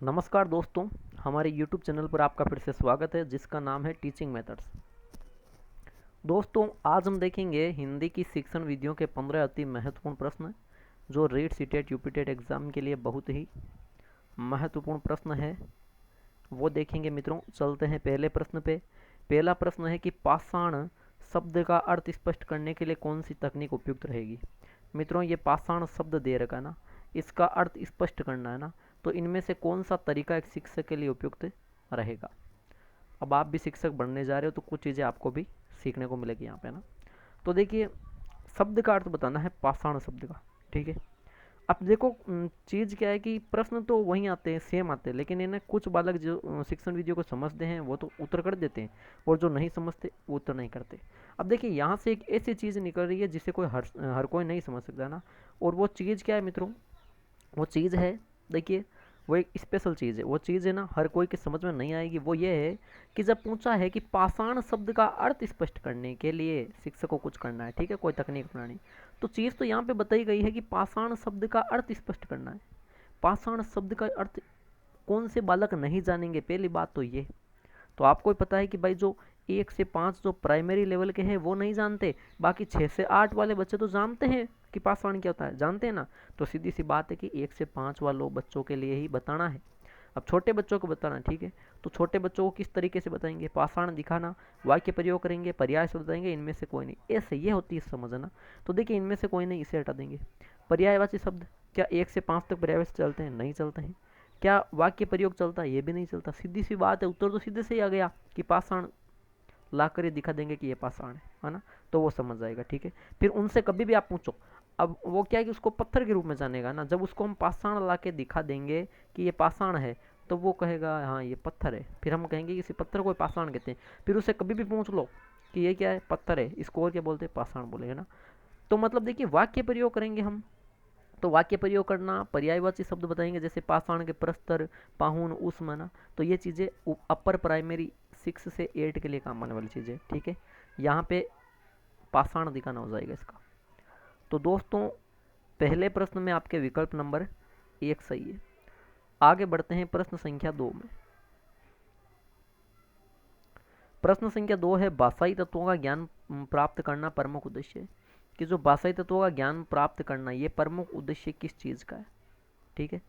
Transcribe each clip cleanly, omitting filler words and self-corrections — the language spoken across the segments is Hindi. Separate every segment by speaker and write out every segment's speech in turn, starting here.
Speaker 1: नमस्कार दोस्तों, हमारे YouTube चैनल पर आपका फिर से स्वागत है जिसका नाम है टीचिंग मेथड्स। दोस्तों, आज हम देखेंगे हिंदी की शिक्षण विधियों के 15 अति महत्वपूर्ण प्रश्न जो रीट सीटेट यूपीटेट एग्जाम के लिए बहुत ही महत्वपूर्ण प्रश्न है, वो देखेंगे मित्रों। चलते हैं पहले प्रश्न पे। पहला प्रश्न है कि पाषाण शब्द का अर्थ स्पष्ट करने के लिए कौन सी तकनीक उपयुक्त रहेगी। मित्रों, ये पाषाण शब्द दे रखा है ना, इसका अर्थ स्पष्ट करना है ना, तो इनमें से कौन सा तरीका एक शिक्षक के लिए उपयुक्त रहेगा। अब आप भी शिक्षक बनने जा रहे हो तो कुछ चीज़ें आपको भी सीखने को मिलेगी यहाँ पे ना। तो देखिए, शब्द का अर्थ बताना है पाषाण शब्द का, ठीक है। अब देखो, चीज़ क्या है कि प्रश्न तो वहीं आते हैं, सेम आते हैं, लेकिन इन्हें कुछ बालक जो शिक्षण विधियों को समझते हैं वो तो उत्तर कर देते हैं, और जो नहीं समझते वो उत्तर नहीं करते। अब देखिए, यहाँ से एक ऐसी चीज़ निकल रही है जिसे कोई हर कोई नहीं समझ सकता ना। और वो चीज़ क्या है मित्रों, वो चीज़ है, देखिए, वो एक स्पेशल चीज़ है। वो चीज़ है ना, हर कोई के समझ में नहीं आएगी। वो ये है कि जब पूछा है कि पाषाण शब्द का अर्थ स्पष्ट करने के लिए शिक्षक को कुछ करना है, ठीक है, कोई तकनीक अपनानी, तो चीज़ तो यहाँ पे बताई गई है कि पाषाण शब्द का अर्थ स्पष्ट करना है। पाषाण शब्द का अर्थ कौन से बालक नहीं जानेंगे, पहली बात तो ये। तो आपको पता है कि भाई जो 1 से 5 जो प्राइमरी लेवल के हैं वो नहीं जानते, बाकी 6 से 8 वाले बच्चे तो जानते हैं कि पासवान क्या होता है, जानते हैं ना। तो सीधी सी बात है कि 1 से 5 वालों बच्चों के लिए ही बताना है। अब छोटे बच्चों को बताना, ठीक है, तो छोटे बच्चों को किस तरीके से बताएंगे, पाषाण दिखाना, वाक्य प्रयोग करेंगे, पर्याय से बताएंगे, इनमें से कोई नहीं, ऐसे ये होती है समझना। तो देखिए, इनमें से कोई नहीं, इसे हटा देंगे। पर्यायवाची शब्द, क्या 1 से 5 तक पर्यायवाची चलते हैं? नहीं चलते हैं। क्या वाक्य प्रयोग चलता है? ये भी नहीं चलता। सीधी सी बात है, उत्तर तो सीधे से ही आ गया कि पाषाण ला कर ही दिखा देंगे कि ये पाषाण है ना, तो वो समझ जाएगा, ठीक है। फिर उनसे कभी भी आप पूछो, अब वो क्या है कि उसको पत्थर के रूप में जानेगा ना। जब उसको हम पाषाण ला के दिखा देंगे कि ये पाषाण है, तो वो कहेगा हाँ ये पत्थर है। फिर हम कहेंगे कि इसी पत्थर को पाषाण कहते हैं। फिर उससे कभी भी पूछ लो कि ये क्या है, पत्थर है, इसको और क्या बोलते हैं, पाषाण बोलेगा ना। तो मतलब देखिए, वाक्य प्रयोग करेंगे हम, तो वाक्य प्रयोग करना, पर्यायवाची शब्द बताएंगे, जैसे पाषाण के प्रस्तर, पाहुन, उष्म ना। तो ये चीज़ें अपर प्राइमरी 6 से 8 के लिए काम आने वाली चीज़ें, ठीक है। यहाँ पे पाषाण दिखाना हो जाएगा इसका। तो दोस्तों, पहले प्रश्न में आपके विकल्प नंबर 1 सही है। आगे बढ़ते हैं प्रश्न संख्या 2 में। प्रश्न संख्या 2 है, भाषाई तत्वों का ज्ञान प्राप्त करना प्रमुख उद्देश्य है। कि जो भाषाई तत्वों का ज्ञान प्राप्त करना, ये प्रमुख उद्देश्य किस चीज़ का है, ठीक है।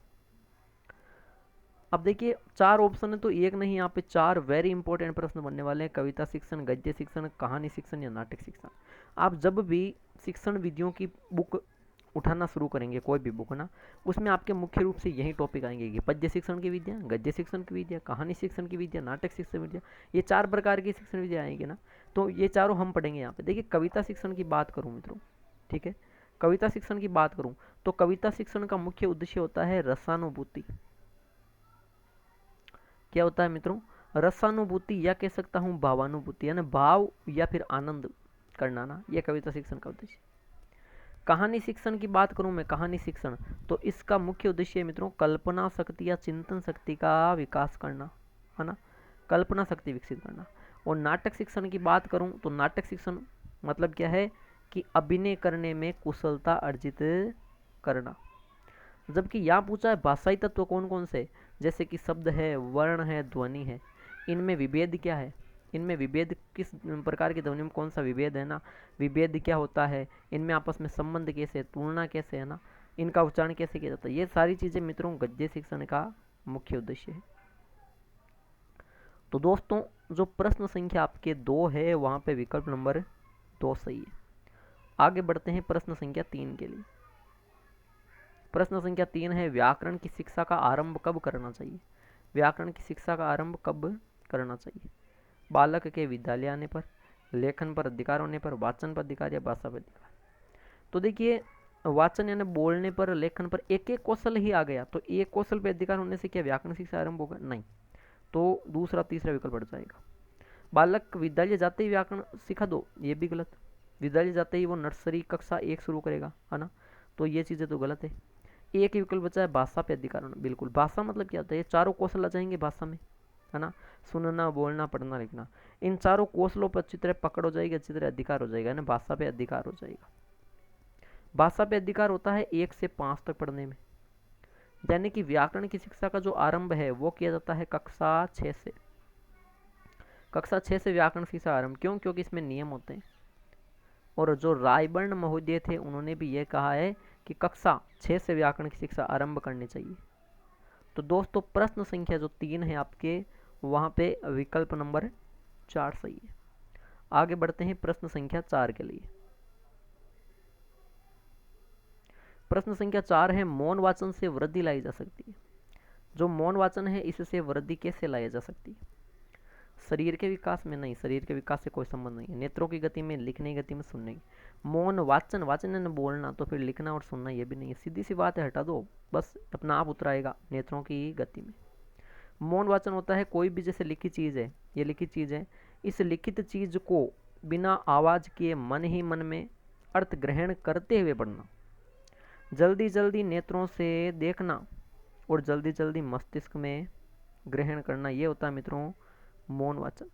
Speaker 1: अब देखिए, 4 ऑप्शन है तो एक नहीं, यहाँ पे 4 वेरी इंपॉर्टेंट प्रश्न बनने वाले हैं। कविता शिक्षण, गद्य शिक्षण, कहानी शिक्षण या नाटक शिक्षण। आप जब भी शिक्षण विधियों की बुक उठाना शुरू करेंगे, कोई भी बुक ना, उसमें आपके मुख्य रूप से यही टॉपिक आएंगे कि पद्य शिक्षण की विद्या, गद्य शिक्षण की विद्या, कहानी शिक्षण की विद्या, नाटक शिक्षण विद्या, ये 4 प्रकार की शिक्षण विद्या आएंगी ना। तो ये चारों हम पढ़ेंगे यहाँ पे। देखिए, कविता शिक्षण की बात करूँ मित्रों, ठीक है, कविता शिक्षण की बात करूँ तो कविता शिक्षण का मुख्य उद्देश्य होता है रसानुभूति। क्या होता है मित्रों, रसानुभूति, या कह सकता हूँ भावानुभूति, यानी भाव या फिर आनंद करना ना, यह कविता शिक्षण का उद्देश्य। कहानी शिक्षण की बात करूं मैं, कहानी शिक्षण, तो इसका मुख्य उद्देश्य है मित्रों कल्पना शक्ति या चिंतन शक्ति का विकास करना, है ना, कल्पना शक्ति विकसित करना। और नाटक शिक्षण की बात करूं तो नाटक शिक्षण मतलब क्या है कि अभिनय करने में कुशलता अर्जित करना। जबकि यहाँ पूछा है भाषाई तत्व कौन कौन से, जैसे कि शब्द है, वर्ण है, ध्वनि है, इनमें विभेद क्या है, इनमें विभेद किस प्रकार की ध्वनि में कौन सा विभेद है ना, विभेद क्या होता है, इनमें आपस में संबंध कैसे है, तुलना कैसे है ना, इनका उच्चारण कैसे किया जाता है, ये सारी चीज़ें मित्रों गद्य शिक्षण का मुख्य उद्देश्य है। तो दोस्तों, जो प्रश्न संख्या आपके 2 है, वहाँ पे विकल्प नंबर 2 सही है। आगे बढ़ते हैं प्रश्न संख्या 3 के लिए। प्रश्न संख्या 3 है, व्याकरण की शिक्षा का आरंभ कब करना चाहिए। व्याकरण की शिक्षा का आरंभ कब करना चाहिए, बालक के विद्यालय आने पर, लेखन पर अधिकार होने पर, वाचन पर अधिकार या भाषा पर अधिकार। तो देखिए, वाचन यानी बोलने पर, लेखन पर एक एक कौशल ही आ गया, तो एक कौशल पर अधिकार होने से क्या व्याकरण शिक्षा आरंभ होगा, नहीं। तो दूसरा तीसरा विकल्प बढ़ जाएगा। बालक विद्यालय जाते ही व्याकरण सिखा दो, ये भी गलत। विद्यालय जाते ही वो नर्सरी कक्षा 1 शुरू करेगा, है ना, तो ये चीज़ें तो गलत है। एक ही विकल्प बचा है भाषा पे अधिकार होना। बिल्कुल, भाषा मतलब क्या होता है, ये चारों कौशल आ जाएंगे भाषा में, है ना, सुनना, बोलना, पढ़ना, लिखना, इन चारों कौशलों पर अच्छी तरह पकड़ हो जाएगी, अच्छी तरह अधिकार हो जाएगा, ना, भाषा पे अधिकार हो जाएगा। भाषा पे अधिकार होता है 1 से 5 तक पढ़ने में, यानी कि व्याकरण की शिक्षा का जो आरंभ है वो किया जाता है कक्षा 6 से। कक्षा 6 से व्याकरण शिक्षा आरंभ, क्यों? क्योंकि इसमें नियम होते हैं। और जो रायबर्ण महोदय थे उन्होंने भी ये कहा है कि कक्षा 6 से व्याकरण की शिक्षा आरंभ करनी चाहिए। तो दोस्तों प्रश्न संख्या जो 3 है आपके, वहाँ पे विकल्प नंबर 4 सही है। आगे बढ़ते हैं प्रश्न संख्या 4 के लिए। प्रश्न संख्या 4 है, मौन वाचन से वृद्धि लाई जा सकती है। जो मौन वाचन है इससे वृद्धि कैसे लाई जा सकती है? शरीर के विकास में नहीं, शरीर के विकास से कोई संबंध नहीं है। नेत्रों की गति में, लिखने की गति में, सुनने की। मौन वाचन, वाचन है बोलना, तो फिर लिखना और सुनना ये भी नहीं है। सीधी सी बात है, हटा दो, बस अपना आप उतराएगा नेत्रों की गति में। मौन वाचन होता है कोई भी, जैसे लिखित चीज़ है, ये लिखित चीज़ है, इस लिखित चीज़ को बिना आवाज़ किए मन ही मन में अर्थ ग्रहण करते हुए पढ़ना, जल्दी जल्दी नेत्रों से देखना और जल्दी जल्दी मस्तिष्क में ग्रहण करना, ये होता है मित्रों मौन वाचन।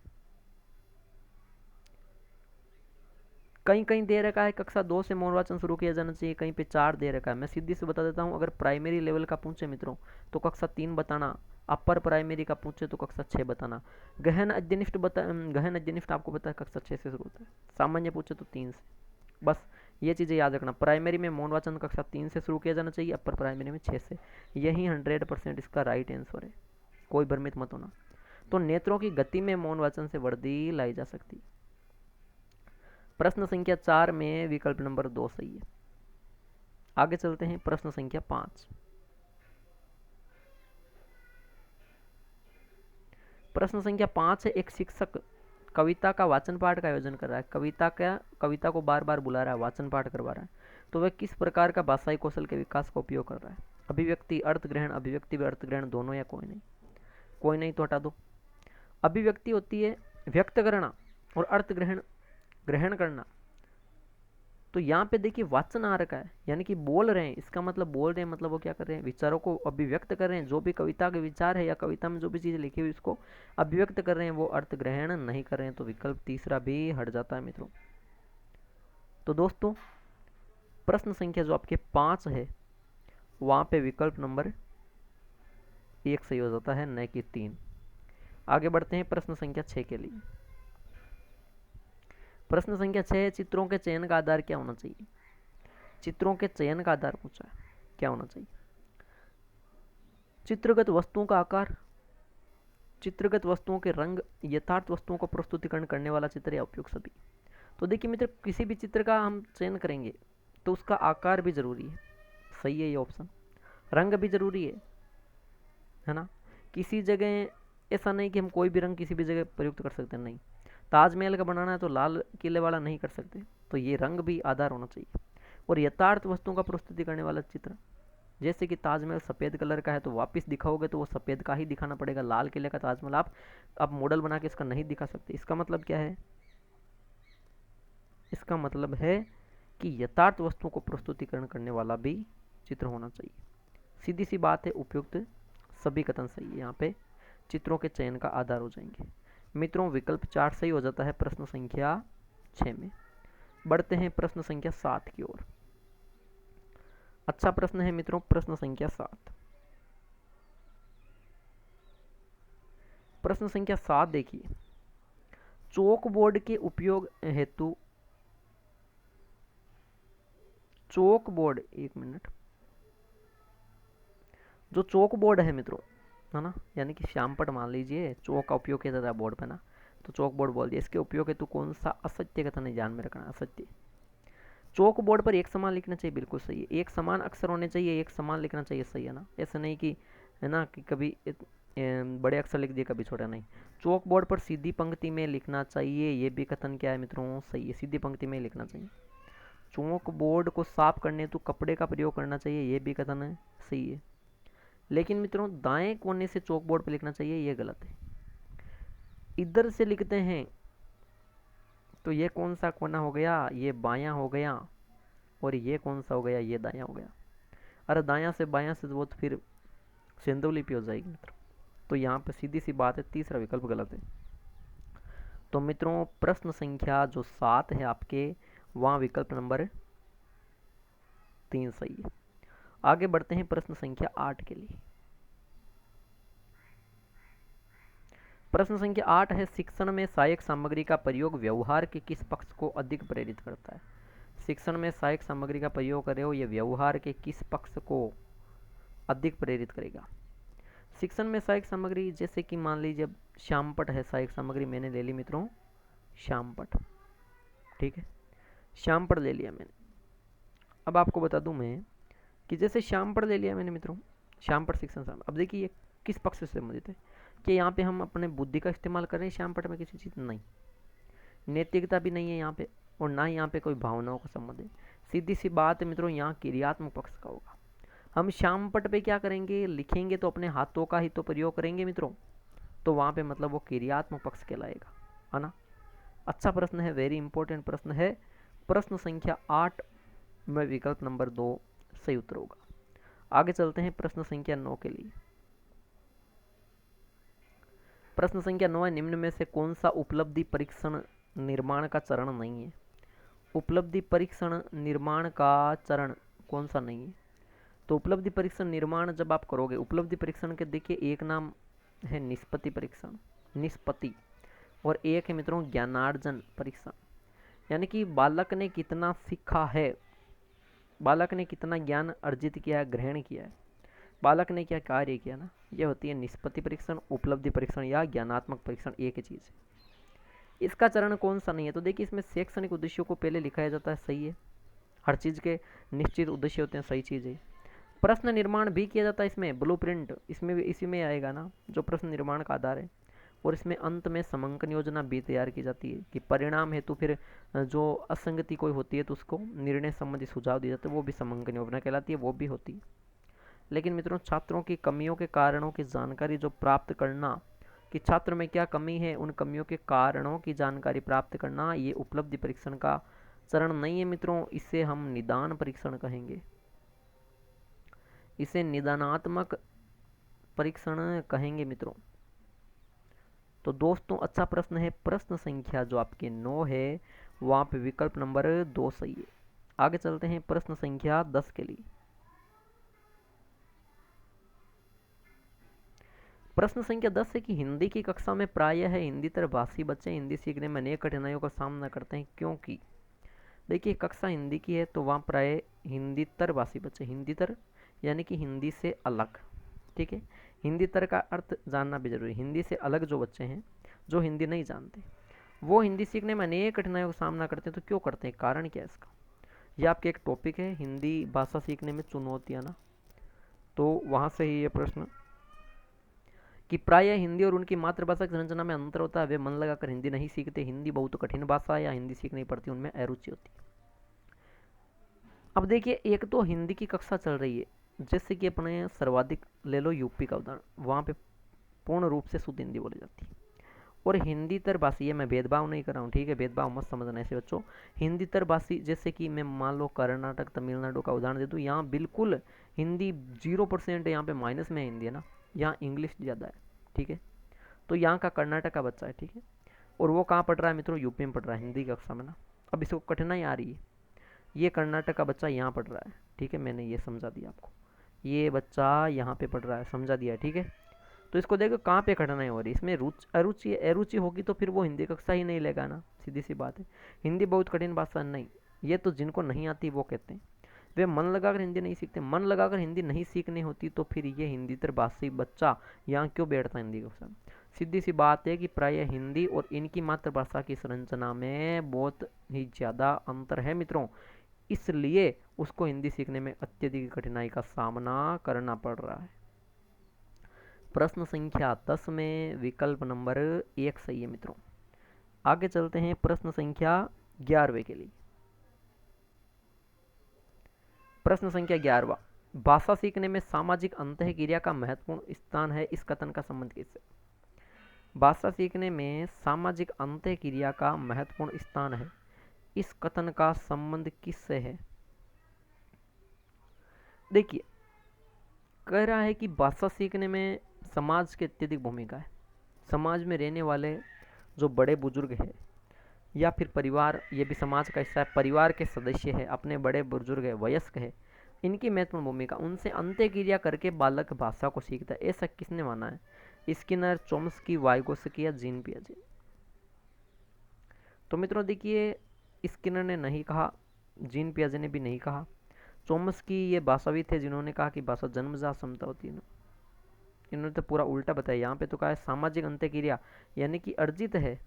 Speaker 1: कहीं कहीं दे रखा है कक्षा 2 से मौन वाचन शुरू किया जाना चाहिए, कहीं पे 4 दे रखा है। मैं सीधी से बता देता हूँ, अगर प्राइमरी लेवल का पूछे मित्रों तो कक्षा 3 बताना, अपर प्राइमरी का पूछे तो कक्षा 6 बताना। गहन अध्ययनिष्ठ आपको पता है कक्षा 6 से शुरू होता है, सामान्य पूछे तो 3 से। बस ये चीज़ें याद रखना, प्राइमरी में मौन वाचन कक्षा 3 से शुरू किया जाना चाहिए, अपर प्राइमरी में 6 से। यही 100% इसका राइट आंसर है, कोई भ्रमित मत होना। तो नेत्रों की गति में मौन वाचन से वृद्धि लाई जा सकती है। प्रश्न संख्या 4 में विकल्प नंबर 2 सही है। आगे चलते हैं प्रश्न संख्या 5। प्रश्न संख्या 5 है, एक शिक्षक कविता का वाचन पाठ का आयोजन कर रहा है। कविता को बार बार बुला रहा है, वाचन पाठ करवा रहा है। तो वह किस प्रकार का भाषाई कौशल के विकास का उपयोग कर रहा है? अभिव्यक्ति, अर्थ ग्रहण, अभिव्यक्ति व अर्थ ग्रहण दोनों, या कोई नहीं? कोई नहीं तो हटा दो। अभिव्यक्ति होती है व्यक्त करना, और अर्थ ग्रहण ग्रहण करना। तो यहाँ पे देखिए वाचन आ रखा है, यानी कि बोल रहे हैं, इसका मतलब बोल रहे हैं, मतलब वो क्या कर रहे हैं? विचारों को अभिव्यक्त कर रहे हैं। जो भी कविता के विचार है या कविता में जो भी चीज़ लिखी हुई उसको अभिव्यक्त कर रहे हैं, वो अर्थ ग्रहण नहीं कर रहे हैं। तो विकल्प तीसरा भी हट जाता है मित्रों। तो दोस्तों प्रश्न संख्या जो आपके 5 है, वहाँ पे विकल्प नंबर 1 सही हो जाता है, न कि 3। आगे बढ़ते हैं प्रश्न संख्या 6 के लिए। प्रश्न संख्या 6, चित्रों के चयन का आधार क्या होना चाहिए? चित्रों के चयन का आधार पूछा है, क्या होना चाहिए? चित्रगत वस्तुओं का आकार, चित्रगत वस्तुओं के रंग, यथार्थ वस्तुओं को प्रस्तुतिकरण करने वाला चित्र या उपयुक्त सभी। तो देखिए मित्र, किसी भी चित्र का हम चयन करेंगे तो उसका आकार भी जरूरी है, सही है ये ऑप्शन। रंग भी जरूरी है ना? किसी जगह ऐसा नहीं कि हम कोई भी रंग किसी भी जगह प्रयुक्त कर सकते हैं, नहीं। ताजमहल का बनाना है तो लाल किले वाला नहीं कर सकते, तो ये रंग भी आधार होना चाहिए। और यथार्थ वस्तुओं का प्रस्तुति करने वाला चित्र, जैसे कि ताजमहल सफ़ेद कलर का है तो वापस दिखाओगे तो वो सफ़ेद का ही दिखाना पड़ेगा। लाल किले का ताजमहल आप मॉडल बना के इसका नहीं दिखा सकते। इसका मतलब क्या है? इसका मतलब है कि यथार्थ वस्तुओं को प्रस्तुतिकरण करने वाला भी चित्र होना चाहिए। सीधी सी बात है, उपयुक्त सभी कथन सही है, यहाँ पे चित्रों के चयन का आधार हो जाएंगे मित्रों। विकल्प 4 सही हो जाता है प्रश्न संख्या 6 में। बढ़ते हैं प्रश्न संख्या 7 की ओर। अच्छा प्रश्न है मित्रों, प्रश्न संख्या 7। प्रश्न संख्या 7 देखिए, चौक बोर्ड के उपयोग हेतु, चौक बोर्ड, एक मिनट, जो चौक बोर्ड है मित्रों, है ना, यानी कि श्यामपट मान लीजिए, चौक का उपयोग किया जाता है बोर्ड पे ना, तो चौक बोर्ड बोल दिया। इसके उपयोग हेतु कौन सा असत्य कथन है, ध्यान में रखना, असत्य। चौक बोर्ड पर एक समान लिखना चाहिए, बिल्कुल सही है। एक समान अक्षर होने चाहिए, एक समान लिखना चाहिए, सही है ना? ऐसा नहीं कि, है ना, कि कभी बड़े अक्षर लिख दिए कभी छोटा, नहीं। चौक बोर्ड पर सीधी पंक्ति में लिखना चाहिए, ये भी कथन क्या है मित्रों? सही है, सीधी पंक्ति में लिखना चाहिए। चौक बोर्ड को साफ करने तो कपड़े का प्रयोग करना चाहिए, ये भी कथन है, सही है। लेकिन मित्रों दाएं कोने से चौक बोर्ड पर लिखना चाहिए, ये गलत है। इधर से लिखते हैं तो ये कौन सा कोना हो गया? ये बायां हो गया। और ये कौन सा हो गया? ये दायां हो गया। अरे दायां से बायां से वो तो फिर सिंधुलिपि हो जाएगी मित्रों। तो यहाँ पे सीधी सी बात है, तीसरा विकल्प गलत है। तो मित्रों प्रश्न संख्या जो 7 है आपके, वहाँ विकल्प नंबर 3 सही है। आगे बढ़ते हैं प्रश्न संख्या 8 के लिए। प्रश्न संख्या 8 है, शिक्षण में सहायक सामग्री का प्रयोग व्यवहार के किस पक्ष को अधिक प्रेरित करता है? शिक्षण में सहायक सामग्री का प्रयोग करे हो, ये व्यवहार के किस पक्ष को अधिक प्रेरित करेगा? शिक्षण में सहायक सामग्री, जैसे कि मान लीजिए श्यामपट है सहायक सामग्री, मैंने ले ली मित्रों श्यामपट, ठीक है, श्यामपट ले लिया मैंने। अब आपको बता दूं मैं कि जैसे श्यामपट ले लिया मैंने मित्रों, श्यामपट शिक्षण सामग्री, अब देखिए ये किस पक्ष से संबंधित है कि यहाँ पे हम अपने बुद्धि का इस्तेमाल कर रहे हैं श्यामपट में, किसी चीज़ नहीं, नैतिकता भी नहीं है यहाँ पे, और ना यहाँ पे कोई भावनाओं का संबंध है। सीधी सी बात है मित्रों, यहाँ क्रियात्मक पक्ष का होगा। हम श्यामपट पे क्या करेंगे, लिखेंगे तो अपने हाथों का ही तो प्रयोग करेंगे मित्रों, तो वहाँ पे मतलब वो क्रियात्मक पक्ष कहलाएगा, है ना। अच्छा प्रश्न है, वेरी इंपॉर्टेंट प्रश्न है। प्रश्न संख्या 8 में विकल्प नंबर 2 सही उत्तर होगा। आगे चलते हैं प्रश्न संख्या 9 के लिए। प्रश्न संख्या 9 है, निम्न में से कौन सा उपलब्धि परीक्षण निर्माण का चरण नहीं है? उपलब्धि परीक्षण निर्माण का चरण कौन सा नहीं है? तो उपलब्धि परीक्षण निर्माण जब आप करोगे, उपलब्धि परीक्षण के देखिए एक नाम है निष्पत्ति परीक्षण, निष्पत्ति, और एक है मित्रों ज्ञानार्जन परीक्षण, यानी कि बालक ने कितना सीखा है, बालक ने कितना ज्ञान अर्जित किया है, ग्रहण किया है, बालक ने क्या कार्य किया ना, यह होती है निष्पत्ति परीक्षण, उपलब्धि परीक्षण या ज्ञानात्मक परीक्षण, एक ही चीज़ है। इसका चरण कौन सा नहीं है? तो देखिए इसमें शैक्षणिक उद्देश्यों को पहले लिखाया जाता है, सही है, हर चीज़ के निश्चित उद्देश्य होते हैं, सही चीज़ है। प्रश्न निर्माण भी किया जाता है इसमें, ब्लूप्रिंट इसमें भी इसी में आएगा ना, जो प्रश्न निर्माण का आधार है। और इसमें अंत में समंकन योजना भी तैयार की जाती है कि परिणाम हेतु फिर जो असंगति कोई होती है तो उसको निर्णय संबंधी सुझाव दिए जाते हैं, वो भी समंकन योजना कहलाती है, वो भी होती है। लेकिन मित्रों छात्रों की कमियों के कारणों की जानकारी जो प्राप्त करना, कि छात्र में क्या कमी है, उन कमियों के कारणों की जानकारी प्राप्त करना, ये उपलब्धि परीक्षण का चरण नहीं है मित्रों, इसे हम निदान परीक्षण कहेंगे, इसे निदानात्मक परीक्षण कहेंगे मित्रों। तो दोस्तों अच्छा प्रश्न है, प्रश्न संख्या जो आपके 9 है वहाँ पे विकल्प नंबर 2 सही है। आगे चलते हैं प्रश्न संख्या 10 के लिए। प्रश्न संख्या 10 है कि हिंदी की कक्षा में प्रायः हिंदीतर भाषी बच्चे हिंदी सीखने में अनेक कठिनाइयों का सामना करते हैं, क्योंकि देखिए कक्षा हिंदी की है तो वहाँ प्राय हिंदीतर भाषी बच्चे, हिंदीतर यानी कि हिंदी से अलग, ठीक है, हिंदीतर का अर्थ जानना भी जरूरी, हिंदी से अलग जो बच्चे हैं जो हिंदी नहीं जानते, वो हिंदी सीखने में अनेक कठिनाइयों का सामना करते हैं। तो क्यों करते हैं, कारण क्या है इसका? ये आपके एक टॉपिक है, हिंदी भाषा सीखने में चुनौतियाँ ना, तो वहाँ से ही ये प्रश्न कि प्रायः हिंदी और उनकी मातृभाषा की संरचना में अंतर होता है, वे मन लगाकर हिंदी नहीं सीखते, हिंदी बहुत कठिन भाषा है या हिंदी सीखनी पड़ती है, उनमें अरुचि होती है। अब देखिए एक तो हिंदी की कक्षा चल रही है, जैसे कि अपने सर्वाधिक ले लो यूपी का उदाहरण, वहाँ पे पूर्ण रूप से शुद्ध हिंदी बोली जाती है, और हिंदीतर भाषी, ये मैं भेदभाव नहीं कर रहा हूँ, ठीक है, भेदभाव मत समझना ऐसे बच्चों, हिंदीतर भाषी जैसे कि मैं मान लो कर्नाटक तमिलनाडु का उदाहरण दे दूँ, यहाँ बिल्कुल हिंदी 0% है, यहाँ पे माइनस में हिंदी है ना, यहाँ इंग्लिश ज़्यादा है, ठीक है। तो यहाँ का कर्नाटक का बच्चा है, ठीक है, और वो कहाँ पढ़ रहा है मित्रों, यूपी में पढ़ रहा है हिंदी की कक्षा में ना। अब इसको कठिनाई आ रही है, ये कर्नाटक का बच्चा यहाँ पढ़ रहा है, ठीक है, मैंने ये समझा दिया आपको, ये बच्चा यहाँ पे पढ़ रहा है, समझा दिया है, ठीक है। तो इसको देखो कहाँ पे कठिनाई हो रही है, इसमें अरुचि अरुचि होगी तो फिर वो हिंदी कक्षा ही नहीं लेगा ना, सीधी सी बात है। हिंदी बहुत कठिन भाषा नहीं, ये तो जिनको नहीं आती वो कहते हैं, वे मन लगाकर हिंदी नहीं सीखते, मन लगाकर हिंदी नहीं सीखनी होती तो फिर ये हिंदीतर भाषी बच्चा यहाँ क्यों बैठता है हिंदी कक्षा में? सीधी सी बात है कि प्राय हिंदी और इनकी मातृभाषा की संरचना में बहुत ही ज़्यादा अंतर है मित्रों, इसलिए उसको हिंदी सीखने में अत्यधिक कठिनाई का सामना करना पड़ रहा है। प्रश्न संख्या 10 में विकल्प नंबर 1 सही है मित्रों। आगे चलते हैं प्रश्न संख्या 11वें के लिए। प्रश्न संख्या 11वां, भाषा सीखने में सामाजिक अंतःक्रिया का महत्वपूर्ण स्थान है, इस कथन का संबंध किससे? भाषा सीखने में सामाजिक अंतःक्रिया का महत्वपूर्ण स्थान है, इस कथन का संबंध किससे है? देखिए कह रहा है कि भाषा सीखने में समाज की अत्यधिक भूमिका है, समाज में रहने वाले जो बड़े बुजुर्ग हैं या फिर परिवार, ये भी समाज का हिस्सा है, परिवार के सदस्य है, अपने बड़े बुजुर्ग है, वयस्क है, इनकी महत्वपूर्ण भूमिका, उनसे अंत्य क्रिया करके बालक भाषा को सीखता है, ऐसा किसने माना है? स्किनर, चोम्स्की, वाइगोत्स्की या जीन पियाजे? तो मित्रों देखिए, स्किनर ने नहीं कहा, जीन पियाजे ने भी नहीं कहा। चोम्स्की ये भाषाविद थे जिन्होंने कहा कि भाषा जन्मजात क्षमता होती है ना, इन्होंने तो पूरा उल्टा बताया। यहाँ पे तो कहा है सामाजिक अंत्य क्रिया यानी कि अर्जित है,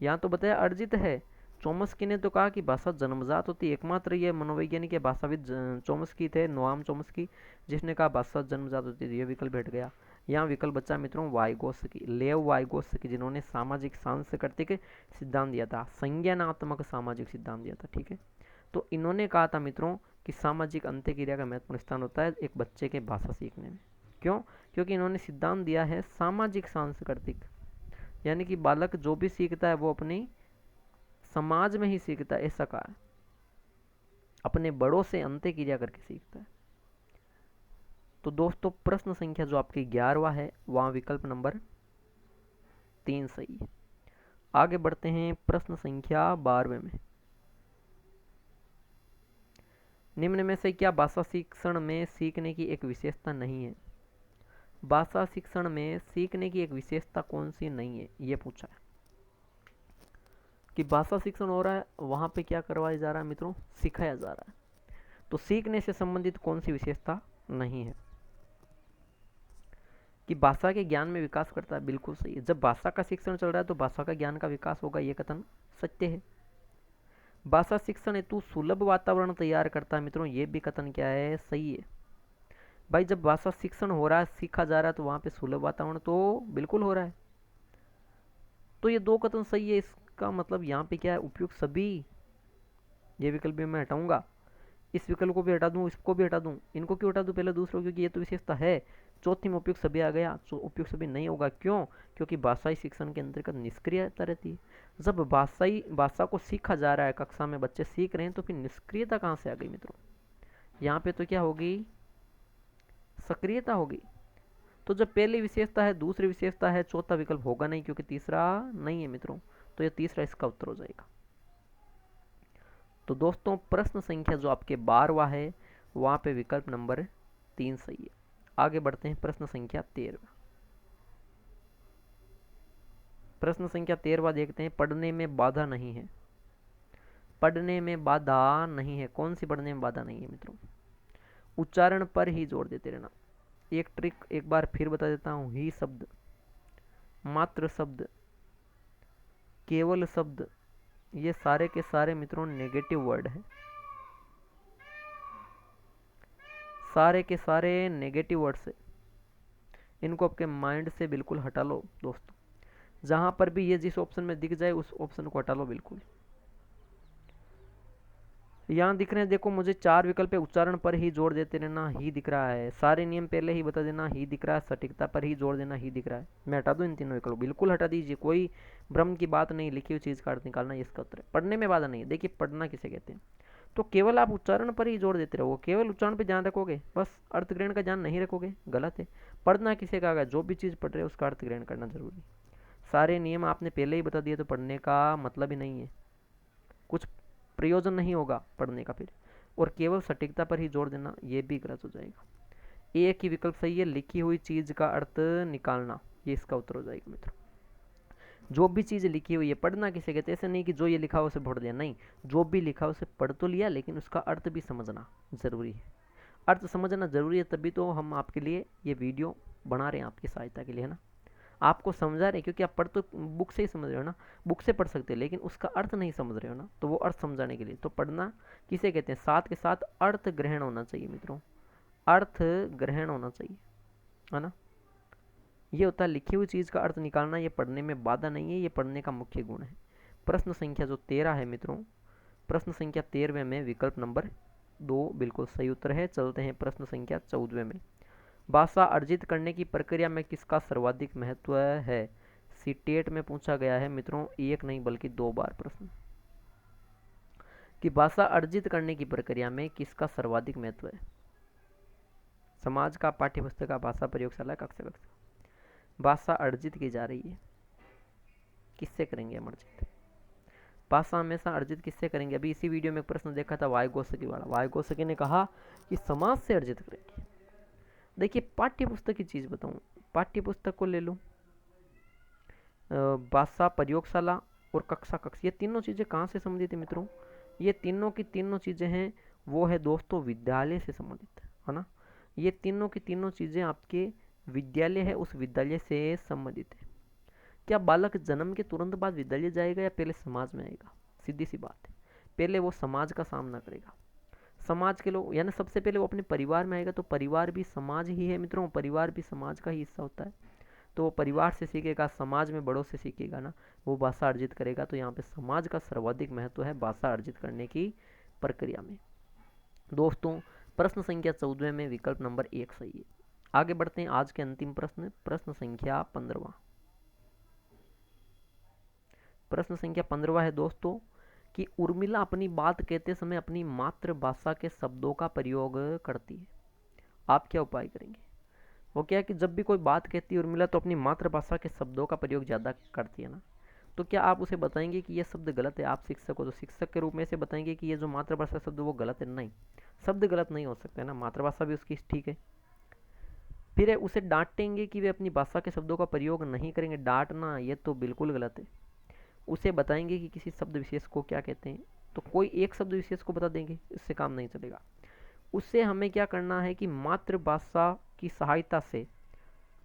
Speaker 1: यहाँ तो बताया अर्जित है। चोम्स्की ने तो कहा कि भाषा जन्मजात होती है। एकमात्र ये मनोवैज्ञानिक या भाषाविद चोम्स्की थे, नोआम चोम्स्की, जिसने कहा भाषा जन्मजात होती है। ये विकल्प बैठ गया। यहाँ विकल्प बच्चा मित्रों वाइगोत्स्की, लेव वाइगोत्स्की, जिन्होंने सामाजिक सांस्कृतिक सिद्धांत दिया था, संज्ञानात्मक सामाजिक सिद्धांत दिया था। ठीक है, तो इन्होंने कहा था मित्रों कि सामाजिक अंत्य क्रिया का महत्वपूर्ण स्थान होता है एक बच्चे के भाषा सीखने में। क्यों? क्योंकि इन्होंने सिद्धांत दिया है सामाजिक सांस्कृतिक, यानी कि बालक जो भी सीखता है वो अपनी समाज में ही सीखता है, ऐसा कहा है, अपने बड़ों से अंत्य क्रिया करके सीखता है। तो दोस्तों प्रश्न संख्या जो आपकी 11वां है वहां विकल्प नंबर 3 सही है। आगे बढ़ते हैं प्रश्न संख्या 12वें में। निम्न में से क्या भाषा शिक्षण में सीखने की एक विशेषता नहीं है? भाषा शिक्षण में सीखने की एक विशेषता कौन सी नहीं है, ये पूछा है कि भाषा शिक्षण हो रहा है, वहां पे क्या करवाया जा रहा है मित्रों? सिखाया जा रहा है। तो सीखने से संबंधित कौन सी विशेषता नहीं है? कि भाषा के ज्ञान में विकास करता है, बिल्कुल सही है। जब भाषा का शिक्षण चल रहा है तो भाषा का ज्ञान का विकास होगा, ये कथन सत्य है। भाषा शिक्षण हेतु सुलभ वातावरण तैयार करता है मित्रों, ये भी कथन क्या है? सही है। भाई जब भाषा शिक्षण हो रहा है, सीखा जा रहा है, तो वहां पे सुलभ वातावरण तो बिल्कुल हो रहा है। तो ये दो कथन सही है। इसका मतलब यहाँ पे क्या है? उपयुक्त सभी, ये विकल्प भी मैं हटाऊंगा, इस विकल्प को भी हटा दूं, इसको भी हटा दूं। इनको क्यों हटा दूं पहले दूसरों? क्योंकि ये तो विशेषता है। चौथी में उपयुक्त सभी आ गया, तो उपयुक्त सभी नहीं होगा। क्यों? क्योंकि भाषाई शिक्षण के अंतर्गत निष्क्रियता रहती है। जब भाषा को सीखा जा रहा है, कक्षा में बच्चे सीख रहे हैं, तो फिर निष्क्रियता कहाँ से आ गई मित्रों? यहाँ पे तो क्या होगी? सक्रियता होगी। तो जब पहली विशेषता है, दूसरी विशेषता है, चौथा विकल्प होगा नहीं, क्योंकि तीसरा नहीं है मित्रों। तो ये तीसरा इसका उत्तर हो जाएगा। तो दोस्तों प्रश्न संख्या जो आपके 12वां है वहां पे विकल्प नंबर 3 सही है। आगे बढ़ते हैं प्रश्न संख्या 13। प्रश्न संख्या 13 देखते हैं। पढ़ने में बाधा नहीं है, पढ़ने में बाधा नहीं है, कौन सी पढ़ने में बाधा नहीं है मित्रों? उच्चारण पर ही जोर देते रहना। एक ट्रिक एक बार फिर बता देता हूं, ही शब्द, मात्र शब्द, केवल शब्द, ये सारे के सारे मित्रों नेगेटिव वर्ड है, सारे के सारे नेगेटिव वर्ड्स है। इनको आपके माइंड से बिल्कुल हटा लो दोस्तों। जहां पर भी ये जिस ऑप्शन में दिख जाए उस ऑप्शन को हटा लो बिल्कुल। यहाँ दिख रहे हैं, देखो मुझे 4 विकल्प है। उच्चारण पर ही जोर देते रहना, ही दिख रहा है। सारे नियम पहले ही बता देना, ही दिख रहा है। सटीकता पर ही जोर देना, ही दिख रहा है। मैं हटा दूं इन तीनों विकल्प? बिल्कुल हटा दीजिए, कोई भ्रम की बात नहीं। लिखी हुई चीज का अर्थ निकालना, इसका उत्तर है। पढ़ने में बाधा नहीं है। देखिए पढ़ना किसे कहते हैं? तो केवल आप उच्चारण पर ही जोर देते रहोगे, केवल उच्चारण पर ध्यान रखोगे, बस अर्थ ग्रहण का ध्यान नहीं रखोगे, गलत है। पढ़ना किसे कहा गया? जो भी चीज पढ़ रहे हो उसका अर्थ ग्रहण करना जरूरी। सारे नियम आपने पहले ही बता दिए तो पढ़ने का मतलब ही नहीं है, कुछ प्रयोजन नहीं होगा पढ़ने का फिर। और केवल सटीकता पर ही जोर देना, ये भी गलत हो जाएगा। एक ही विकल्प सही है, लिखी हुई चीज का अर्थ निकालना, ये इसका उत्तर हो जाएगा मित्रों। जो भी चीज लिखी हुई है, पढ़ना किसे कहते हैं? ऐसे नहीं कि जो ये लिखा हो उसे पढ़ दिया, नहीं, जो भी लिखा हो उसे पढ़ तो लिया, लेकिन उसका अर्थ भी समझना जरूरी है। अर्थ समझना जरूरी है, तभी तो हम आपके लिए ये वीडियो बना रहे हैं, आपकी सहायता के लिए, है ना। आपको समझा रहे हैं, क्योंकि आप पढ़ तो बुक से ही समझ रहे हो ना, बुक से पढ़ सकते हैं, लेकिन उसका अर्थ नहीं समझ रहे हो ना, तो वो अर्थ समझाने के लिए। तो पढ़ना किसे कहते हैं? साथ के साथ अर्थ ग्रहण होना चाहिए मित्रों, अर्थ ग्रहण होना चाहिए, है ना। ये होता है लिखी हुई चीज का अर्थ निकालना, ये पढ़ने में बाधा नहीं है, ये पढ़ने का मुख्य गुण है। प्रश्न संख्या जो 13 है मित्रों, प्रश्न संख्या 13वें में विकल्प नंबर 2 बिल्कुल सही उत्तर है। चलते हैं प्रश्न संख्या 14वें में। भाषा अर्जित करने की प्रक्रिया में किसका सर्वाधिक महत्व है? सीटेट में पूछा गया है मित्रों, एक नहीं बल्कि 2 बार प्रश्न, कि भाषा अर्जित करने की प्रक्रिया में किसका सर्वाधिक महत्व है। समाज का, पाठ्य पुस्तक का, भाषा प्रयोगशाला, कक्षा। भाषा अर्जित की जा रही है, किससे करेंगे हम अर्जित? भाषा हमेशा अर्जित किससे करेंगे? अभी इसी वीडियो में एक प्रश्न देखा था वाइगोत्स्की वाला। वाइगोत्स्की ने कहा कि समाज से अर्जित करेंगे। देखिए पाठ्य पुस्तक की चीज़ बताऊँ, पाठ्य पुस्तक को ले लूँ, भाषा प्रयोगशाला और कक्षा कक्ष, ये तीनों चीज़ें कहाँ से संबंधित है मित्रों? ये तीनों की तीनों चीज़ें हैं वो है दोस्तों विद्यालय से संबंधित है ना। ये तीनों की तीनों चीज़ें आपके विद्यालय है, उस विद्यालय से संबंधित है। क्या बालक जन्म के तुरंत बाद विद्यालय जाएगा या पहले समाज में आएगा? सीधी सी बात है, पहले वो समाज का सामना करेगा। समाज के लोग यानी सबसे पहले वो अपने परिवार में आएगा, तो परिवार भी समाज ही है मित्रों, परिवार भी समाज का ही हिस्सा होता है। तो वो परिवार से सीखेगा, समाज में बड़ों से सीखेगा ना, वो भाषा अर्जित करेगा। तो यहाँ पे समाज का सर्वाधिक महत्व है भाषा अर्जित करने की प्रक्रिया में। दोस्तों प्रश्न संख्या 14 में विकल्प नंबर 1 सही है। आगे बढ़ते हैं आज के अंतिम प्रश्न, प्रश्न संख्या 15। प्रश्न संख्या 15 है दोस्तों कि उर्मिला अपनी बात कहते समय अपनी मातृभाषा के शब्दों का प्रयोग करती है। आप क्या उपाय करेंगे? वो क्या है कि जब भी कोई बात कहती है उर्मिला तो अपनी मातृभाषा के शब्दों का प्रयोग ज़्यादा करती है ना। तो क्या आप उसे बताएंगे कि ये शब्द गलत है? आप शिक्षक हो तो शिक्षक के रूप में से बताएंगे कि ये जो मातृभाषा शब्द वो गलत है? नहीं, शब्द गलत नहीं हो सकते ना, मातृभाषा भी उसकी ठीक है। फिर उसे डांटेंगे कि वे अपनी भाषा के शब्दों का प्रयोग नहीं करेंगे। डांटना ये तो बिल्कुल गलत है। उसे बताएंगे कि किसी शब्द विशेष को क्या कहते हैं, तो कोई एक शब्द विशेष को बता देंगे, इससे काम नहीं चलेगा। उससे हमें क्या करना है कि मातृभाषा की सहायता से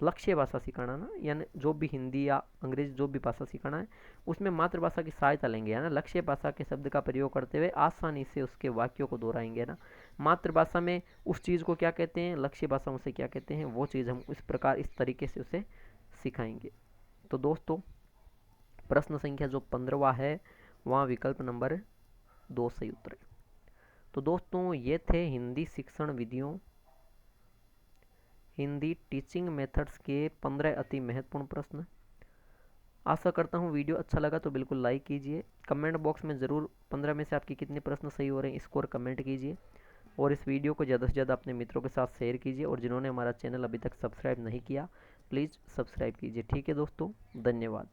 Speaker 1: लक्ष्य भाषा सिखाना ना, यानी जो भी हिंदी या अंग्रेजी जो भी भाषा सिखाना है उसमें मातृभाषा की सहायता लेंगे, है ना। लक्ष्य भाषा के शब्द का प्रयोग करते हुए आसानी से उसके वाक्यों को दोहराएंगे ना। मातृभाषा में उस चीज़ को क्या कहते हैं, लक्ष्य भाषा में उसे क्या कहते हैं, वो चीज़ हम इस प्रकार इस तरीके से उसे सिखाएंगे। तो दोस्तों प्रश्न संख्या जो 15 है वहाँ विकल्प नंबर 2 सही उत्तर है। तो दोस्तों ये थे हिंदी शिक्षण विधियों, हिंदी टीचिंग मेथड्स के 15 अति महत्वपूर्ण प्रश्न। आशा करता हूँ वीडियो अच्छा लगा तो बिल्कुल लाइक कीजिए। कमेंट बॉक्स में ज़रूर 15 में से आपके कितने प्रश्न सही हो रहे हैं इसको कमेंट कीजिए, और इस वीडियो को ज़्यादा से ज़्यादा अपने मित्रों के साथ शेयर कीजिए, और जिन्होंने हमारा चैनल अभी तक सब्सक्राइब नहीं किया प्लीज़ सब्सक्राइब कीजिए। ठीक है दोस्तों, धन्यवाद।